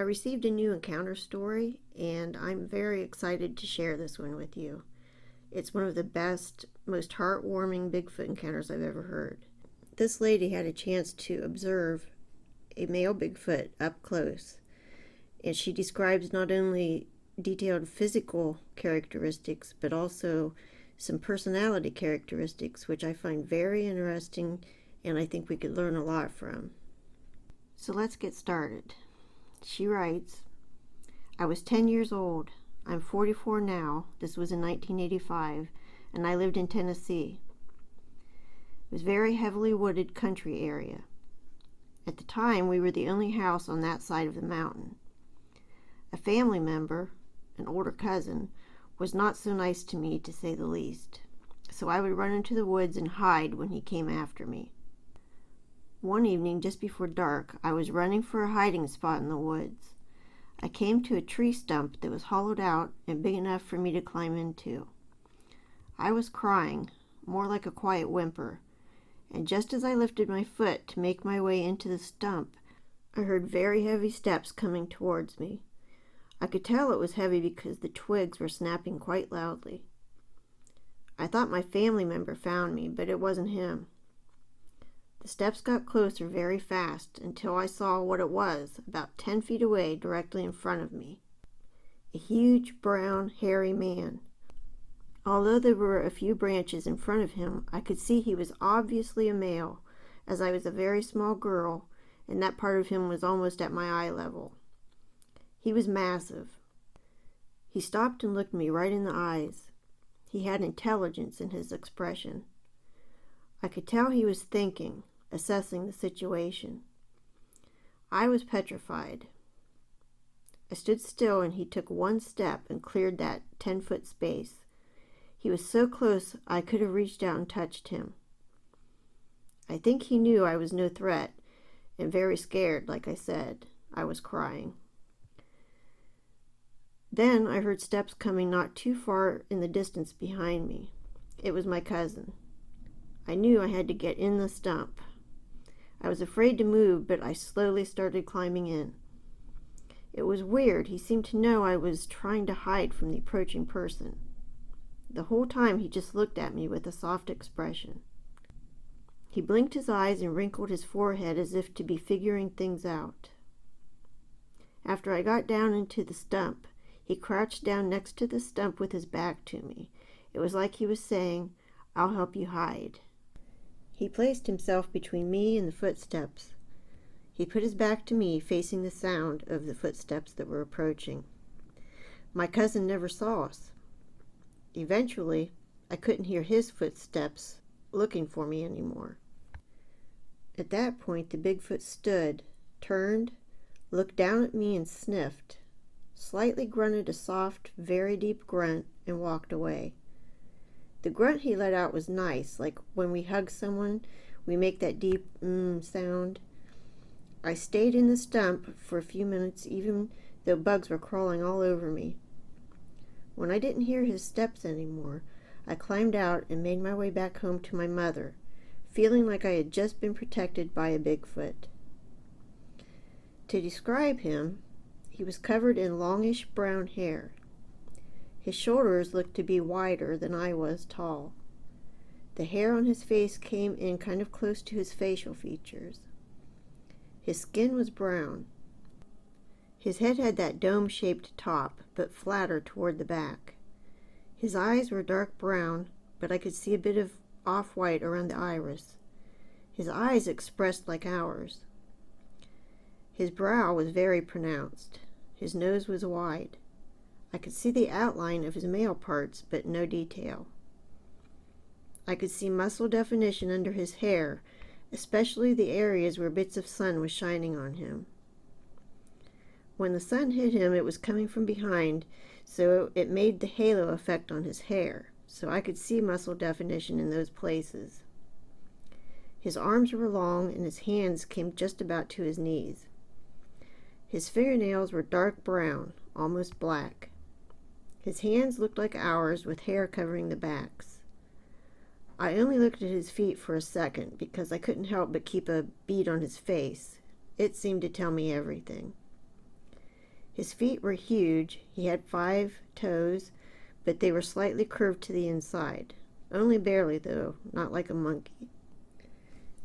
I received a new encounter story, and I'm very excited to share this one with you. It's one of the best, most heartwarming Bigfoot encounters I've ever heard. This lady had a chance to observe a male Bigfoot up close, and she describes not only detailed physical characteristics, but also some personality characteristics, which I find very interesting, and I think we could learn a lot from. So let's get started. She writes, I was 10 years old. I'm 44 now. This was in 1985, and I lived in Tennessee. It was a very heavily wooded country area. At the time, we were the only house on that side of the mountain. A family member, an older cousin, was not so nice to me, to say the least, so I would run into the woods and hide when he came after me. One evening, just before dark, I was running for a hiding spot in the woods. I came to a tree stump that was hollowed out and big enough for me to climb into. I was crying, more like a quiet whimper, and just as I lifted my foot to make my way into the stump, I heard very heavy steps coming towards me. I could tell it was heavy because the twigs were snapping quite loudly. I thought my family member found me, but it wasn't him. The steps got closer very fast until I saw what it was, about 10 feet away, directly in front of me. A huge, brown, hairy man. Although there were a few branches in front of him, I could see he was obviously a male, as I was a very small girl, and that part of him was almost at my eye level. He was massive. He stopped and looked me right in the eyes. He had intelligence in his expression. I could tell he was thinking, assessing the situation. I was petrified. I stood still, and he took one step and cleared that 10-foot space. He was so close I could have reached out and touched him. I think he knew I was no threat, and very scared, like I said. I was crying. Then I heard steps coming not too far in the distance behind me. It was my cousin. I knew I had to get in the stump. I was afraid to move, but I slowly started climbing in. It was weird. He seemed to know I was trying to hide from the approaching person. The whole time he just looked at me with a soft expression. He blinked his eyes and wrinkled his forehead as if to be figuring things out. After I got down into the stump, he crouched down next to the stump with his back to me. It was like he was saying, I'll help you hide. He placed himself between me and the footsteps. He put his back to me, facing the sound of the footsteps that were approaching. My cousin never saw us. Eventually, I couldn't hear his footsteps looking for me anymore. At that point, the Bigfoot stood, turned, looked down at me and sniffed, slightly grunted a soft, very deep grunt, and walked away. The grunt he let out was nice, like when we hug someone, we make that deep sound. I stayed in the stump for a few minutes, even though bugs were crawling all over me. When I didn't hear his steps anymore, I climbed out and made my way back home to my mother, feeling like I had just been protected by a Bigfoot. To describe him, he was covered in longish brown hair. His shoulders looked to be wider than I was tall. The hair on his face came in kind of close to his facial features. His skin was brown. His head had that dome-shaped top, but flatter toward the back. His eyes were dark brown, but I could see a bit of off-white around the iris. His eyes expressed like ours. His brow was very pronounced. His nose was wide. I could see the outline of his male parts, but no detail. I could see muscle definition under his hair, especially the areas where bits of sun was shining on him. When the sun hit him, it was coming from behind, so it made the halo effect on his hair, so I could see muscle definition in those places. His arms were long, and his hands came just about to his knees. His fingernails were dark brown, almost black. His hands looked like ours, with hair covering the backs. I only looked at his feet for a second, because I couldn't help but keep a bead on his face. It seemed to tell me everything. His feet were huge. He had 5 toes, but they were slightly curved to the inside. Only barely, though, not like a monkey.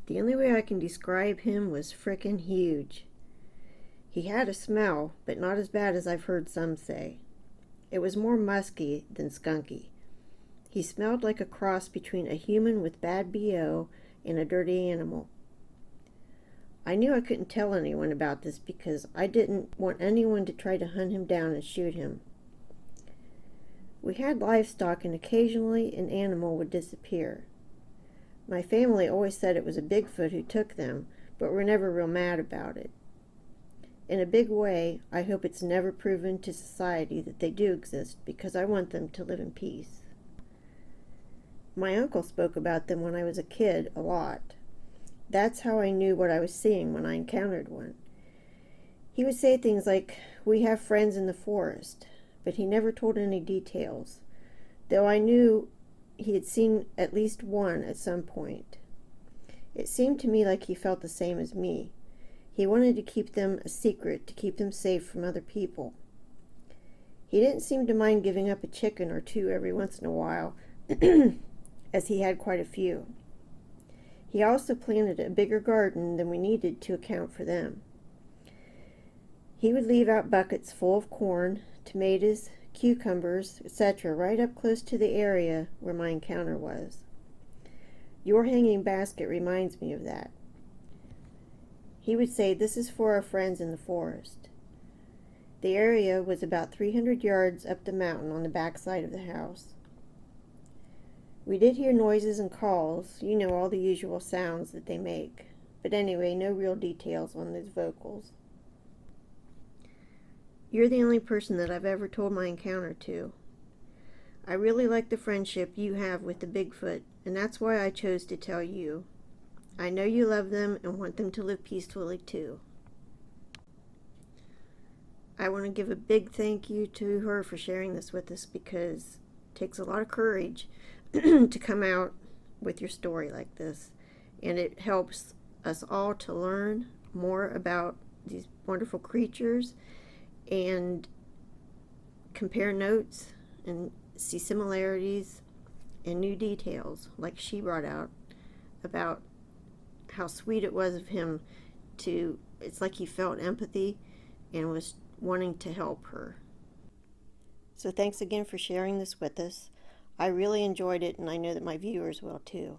The only way I can describe him was frickin' huge. He had a smell, but not as bad as I've heard some say. It was more musky than skunky. He smelled like a cross between a human with bad BO and a dirty animal. I knew I couldn't tell anyone about this because I didn't want anyone to try to hunt him down and shoot him. We had livestock, and occasionally an animal would disappear. My family always said it was a Bigfoot who took them, but we're never real mad about it. In a big way, I hope it's never proven to society that they do exist, because I want them to live in peace. My uncle spoke about them when I was a kid a lot. That's how I knew what I was seeing when I encountered one. He would say things like, "We have friends in the forest," but he never told any details, though I knew he had seen at least one at some point. It seemed to me like he felt the same as me. He wanted to keep them a secret, to keep them safe from other people. He didn't seem to mind giving up a chicken or two every once in a while, as he had quite a few. He also planted a bigger garden than we needed to account for them. He would leave out buckets full of corn, tomatoes, cucumbers, etc., right up close to the area where my encounter was. Your hanging basket reminds me of that. He would say, "This is for our friends in the forest." The area was about 300 yards up the mountain on the back side of the house. We did hear noises and calls, all the usual sounds that they make. But anyway, no real details on those vocals. You're the only person that I've ever told my encounter to. I really like the friendship you have with the Bigfoot, and that's why I chose to tell you. I know you love them and want them to live peacefully too. I want to give a big thank you to her for sharing this with us, because it takes a lot of courage to come out with your story like this, and it helps us all to learn more about these wonderful creatures and compare notes and see similarities and new details, like she brought out about how sweet it was of him to, it's like he felt empathy and was wanting to help her. So thanks again for sharing this with us. I really enjoyed it, and I know that my viewers will too.